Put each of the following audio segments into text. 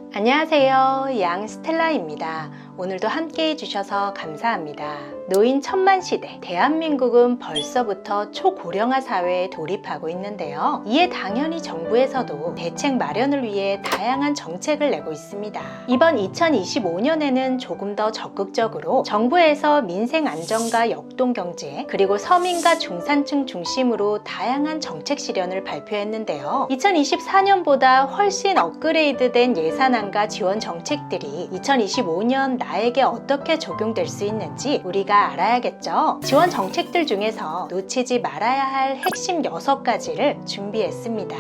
안녕하세요. 양스텔라입니다. 오늘도 함께 해주셔서 감사합니다. 노인 천만 시대, 대한민국은 벌써부터 초고령화 사회에 돌입하고 있는데요. 이에 당연히 정부에서도 대책 마련을 위해 다양한 정책을 내고 있습니다. 이번 2025년에는 조금 더 적극적으로 정부에서 민생 안정과 역동경제, 그리고 서민과 중산층 중심으로 다양한 정책 실현을 발표했는데요. 2024년보다 훨씬 업그레이드된 예산안과 지원 정책들이 2025년 나에게 어떻게 적용될 수 있는지 우리가 알아야겠죠. 지원 정책들 중에서 놓치지 말아야 할 핵심 6가지를 준비했습니다.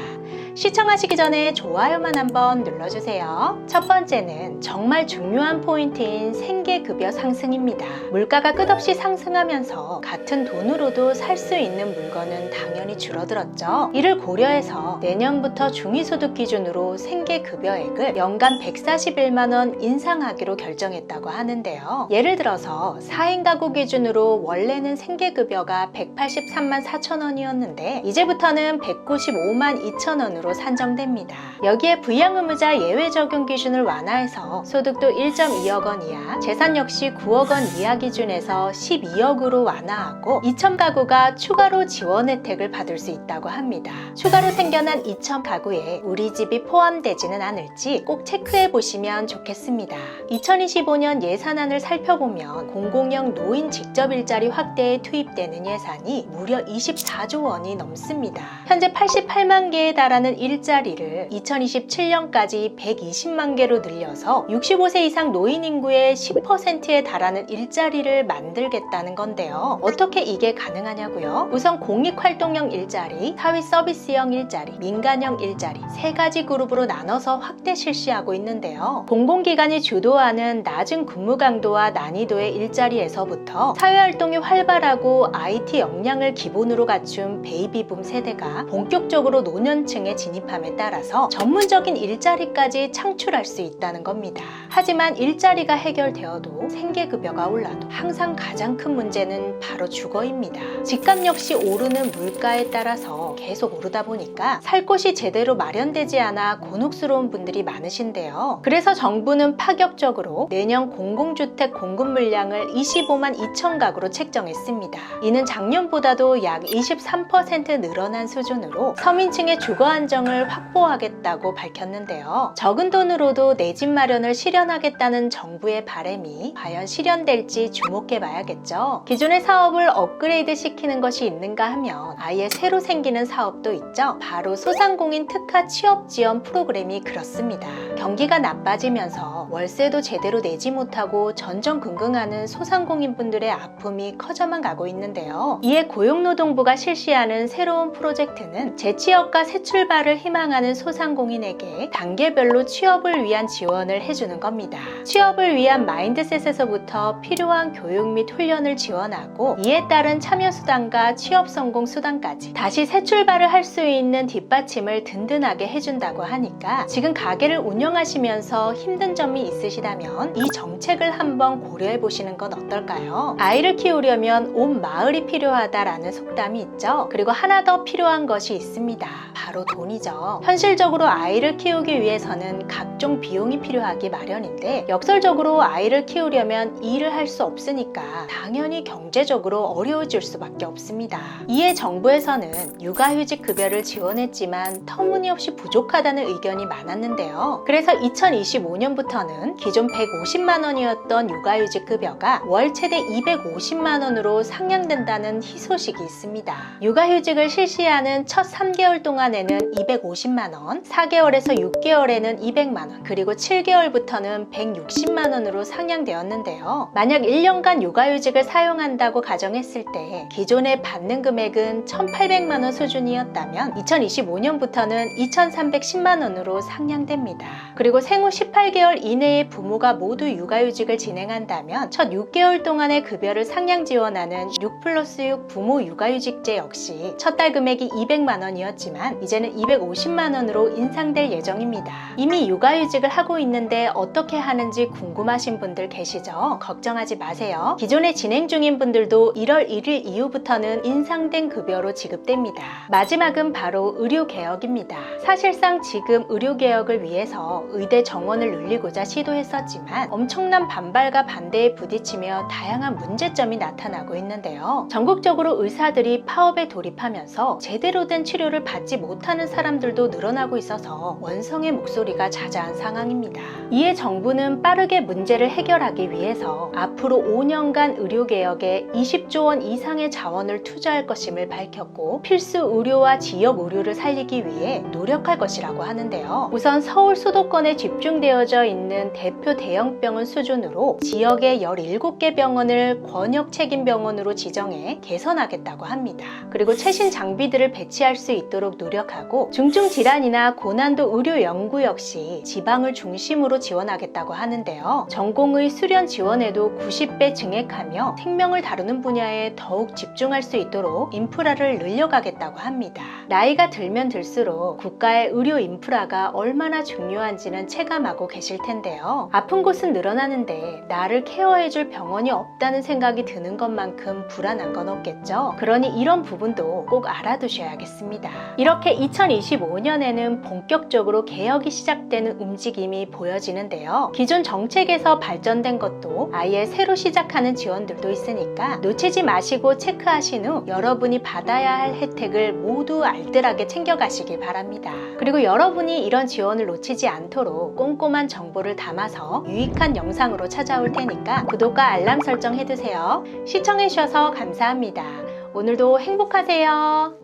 시청하시기 전에 좋아요만 한번 눌러주세요. 첫 번째는 정말 중요한 포인트인 생계급여 상승입니다. 물가가 끝없이 상승하면서 같은 돈으로도 살 수 있는 물건은 당연히 줄어들었죠. 이를 고려해서 내년부터 중위소득 기준으로 생계급여액을 연간 141만원 인상하기로 결정했다고 하는데요. 예를 들어서 4인 가구 기준으로 원래는 생계급여가 183만 4천원이었는데 이제부터는 195만 2천원으로 산정됩니다. 여기에 부양의무자 예외 적용 기준을 완화해서 소득도 1.2억 원 이하, 재산 역시 9억 원 이하 기준에서 12억으로 완화하고 2천 가구가 추가로 지원 혜택을 받을 수 있다고 합니다. 추가로 생겨난 2천 가구에 우리 집이 포함되지는 않을지 꼭 체크해 보시면 좋겠습니다. 2025년 예산안을 살펴보면 공공형 노인 직접 일자리 확대에 투입되는 예산이 무려 24조 원이 넘습니다. 현재 88만 개에 달하는 일자리를 2027년까지 120만 개로 늘려서 65세 이상 노인 인구의 10%에 달하는 일자리를 만들겠다는 건데요. 어떻게 이게 가능하냐고요? 우선 공익활동형 일자리, 사회서비스형 일자리, 민간형 일자리 3가지 그룹으로 나눠서 확대 실시하고 있는데요. 공공기관이 주도하는 낮은 근무 강도와 난이도의 일자리에서부터 사회활동이 활발하고 IT 역량을 기본으로 갖춘 베이비붐 세대가 본격적으로 노년층에 진입함에 따라서 전문적인 일자리까지 창출할 수 있다는 겁니다. 하지만 일자리가 해결되어도 생계급여가 올라도 항상 가장 큰 문제는 바로 주거입니다. 집값 역시 오르는 물가에 따라서 계속 오르다 보니까 살 곳이 제대로 마련되지 않아 곤혹스러운 분들이 많으신데요. 그래서 정부는 파격적으로 내년 공공주택 공급 물량을 25만 2천 가구로 책정했습니다. 이는 작년보다도 약 23% 늘어난 수준으로 서민층의 주거 안정을 확보하겠다고 밝혔는데요. 적은 돈으로도 내 집 마련을 실현하겠다는 정부의 바람이 과연 실현될지 주목해 봐야겠죠. 기존의 사업을 업그레이드 시키는 것이 있는가 하면 아예 새로 생기는 사업도 있죠. 바로 소상공인 특화 취업 지원 프로그램이 그렇습니다. 경기가 나빠지면서 월세도 제대로 내지 못하고 전전긍긍하는 소상공인 분들의 아픔이 커져만 가고 있는데요. 이에 고용노동부가 실시하는 새로운 프로젝트는 재취업과 새 출발을 희망하는 소상공인에게 단계별로 취업을 위한 지원을 해주는 겁니다. 취업을 위한 마인드셋에서부터 필요한 교육 및 훈련을 지원하고 이에 따른 참여수당과 취업성공수당까지 다시 새 출발을 할 수 있는 뒷받침을 든든하게 해준다고 하니까 지금 가게를 운영하시면서 힘든 점이 있으시다면 이 정책을 한번 고려해 보시는 건 어떨까요? 아이를 키우려면 온 마을이 필요하다라는 속담이 있죠. 그리고 하나 더 필요한 것이 있습니다. 바로 돈이죠. 현실적으로 아이를 키우기 위해서는 각종 비용이 필요하기 마련인데 역설적으로 아이를 키우려면 일을 할 수 없으니까 당연히 경제적으로 어려워질 수밖에 없습니다. 이에 정부에서는 육아휴직 급여를 지원했지만 터무니없이 부족하다는 의견이 많았는데요. 그래서 2025년부터는 기존 150만 원이었던 육아휴직 급여가 월 최대 250만 원으로 상향된다는 희소식이 있습니다. 육아휴직을 실시하는 첫 3개월 동안에는 250만 원, 4개월에서 6개월에는 200만 원, 그리고 7개월부터는 160만 원으로 상향되었는데요. 만약 1년간 육아휴직을 사용한다고 가정했을 때 기존에 받는 금액은 1,800만 원 수준이었다면 2025년부터는 2,310만 원으로 상향됩니다. 그리고 생후 18개월 이내의 부모가 모두 육아휴직을 진행한다면 첫 6개월 동안의 급여를 상향 지원하는 6+6 부모 육아휴직제 역시 첫 달 금액이 200만 원이었지만 이제는 250만 원으로 인상될 예정입니다. 이미 육아휴직을 하고 있는데 어떻게 하는지 궁금하신 분들 계시죠? 걱정하지 마세요. 기존에 진행 중인 분들도 1월 1일 이후부터는 인상된 급여로 지급됩니다. 마지막은 바로 의료개혁입니다. 사실상 지금 의료개혁을 위해서 의대 정원을 늘리고자 시도했었지만 엄청난 반발과 반대에 부딪히며 다양한 문제점이 나타나고 있는데요. 전국적으로 의사들이 파업에 돌입하면서 제대로 된 치료를 받지 못하는 사람들도 늘어나고 있어서 원성의 목소리가 자자한 상황입니다. 이에 정부는 빠르게 문제를 해결하기 위해서 앞으로 5년간 의료개혁에 20조 원 이상의 자원을 투자할 것임을 밝혔고 필수 의료와 지역 의료를 살리기 위해 노력할 것이라고 하는데요. 우선 서울 수도권에 집중되어져 있는 대표 대형병원 수준으로 지역의 17개 병원을 권역 책임 병원으로 지정해 개선하겠다고 합니다. 그리고 최신 장비들을 배치할 수 있도록 노력하고 중증 질환이나 고난도 의료 연구 역시 지방을 중심으로 지원하겠다고 하는데요. 전공의 수련 지원에도 90배 증액하며 생명을 다루는 분야에 더욱 집중할 수 있도록 인프라를 늘려가겠다고 합니다. 나이가 들면 들수록 국가의 의료 인프라가 얼마나 중요한지는 체감하고 계실 텐데요. 아픈 곳은 늘어나는데 나를 케어해줄 병원이 없다는 생각이 드는 것만큼 불안한 건 없겠죠. 그러니 이런 부분도 꼭 알아두셔야겠습니다. 이렇게 2025년에는 본격적으로 개혁이 시작되는 움직임이 보여지는데요. 기존 정책에서 발전된 것도 아예 새로 시작하는 지원들도 있으니까 놓치지 마시고 체크하신 후 여러분이 받아야 할 혜택을 모두 알뜰하게 챙겨가시기 바랍니다. 그리고 여러분이 이런 지원을 놓치지 않도록 꼼꼼한 정보를 담아서 유익한 영상으로 찾아올 테니까 구독과 알람 설정 해두세요. 시청해주셔서 감사합니다. 오늘도 행복하세요.